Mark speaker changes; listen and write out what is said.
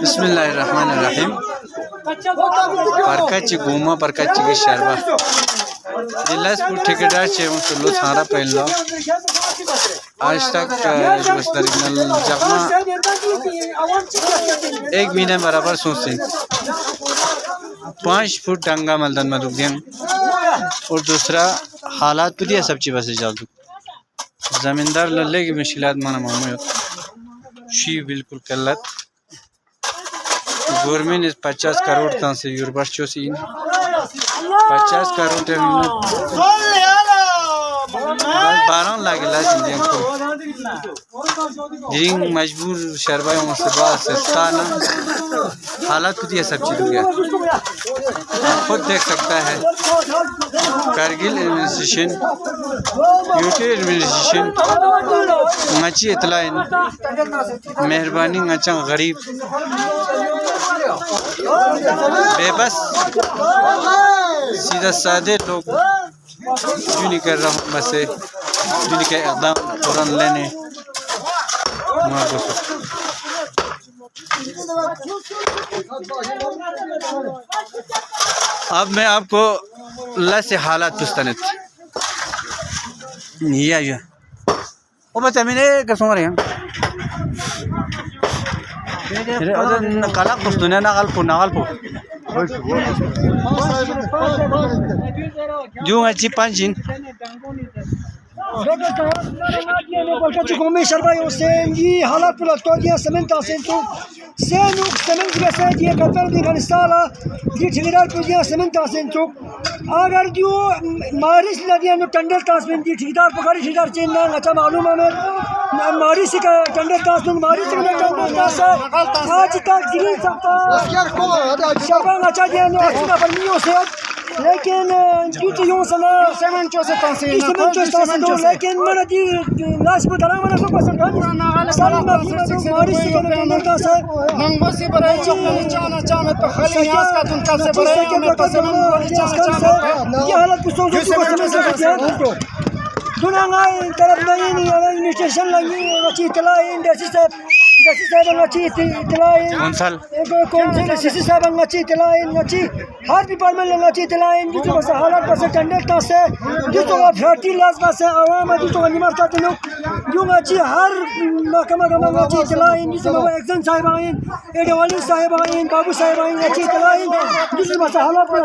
Speaker 1: बिस्मिल्लाहिर्रहमानिर्रहीम। परकाची घूमा परकाची की शरबा जिल्लास पुर ठेकेदार छे मुसल्लो सारा पहला आज तक जमा 1 महीने बराबर सोचे 5 फुट डंगा मलदन मधुगन और दूसरा हालात पुदिया सब चीज बस जादू जमींदार लल्ले की मुश्किलात माना मामू शी बिल्कुल कल्लत गवर्नमेंट 50 करोड़ तक से यूरोप चोसी 50 करोड़ बारह लागेला जिंग मजबूर शरबा मुसबा सस्ताना हालात कुछ सब चीज हो गया। खुद देख सकता है कारगिल एडमिनिस्ट्रेशन यूटी एडमिनिस्ट्रेशन मची इतलाइन मेहरबानी अच्छा गरीब बेबस सीधा सादे लोग जो नहीं कर रहा हूँ बस जो नहीं का इक़दाम फौरन लेने अब मैं आपको अल्लाह से हालात पुस्तनत ये ओ बच्चा मैंने कसम रहे हैं काला कुछ दुनिया नागल पो जो अच्छी पंचिन हालात सेमेंट अगर जो मारिस लदिया टंडल तासमें दी ठेकेदार पकड़ी ठेकेदार चेन ना अच्छा मालूम है मारिस का टंडल तासमें मारिस का टंडल तास आज तक गिरी सकता शबा अच्छा दिया नो अच्छा पर मियो से लेकिन कुछ यूं सना सेवन चोसे तासे लेकिन मेरा दी लाश पर धरा मैंने को पसंद है सारी मारिस का टंडल तास मंगो से बराई चाना चाना तो खाली यास का तुम कल से बराई के पसंद ये हालत को सोचो समझ सकते हैं दुनिया तरफ नहीं एडमिनिस्ट्रेशन लगी अच्छी तलाई डीसी साहब अच्छी तलाई कौन से सीसी साहब अच्छी तलाई अच्छी हर डिपार्टमेंट अच्छी तलाई जो हालत पर से टेंडर का से जो फैक्ट्री लाज का से आवाम जो निमर का लोग जो अच्छी हर महकमा का अच्छी तलाई जो एक्शन साहब आए एडवानी साहब आए बाबू साहब आए अच्छी तलाई जो हालत पर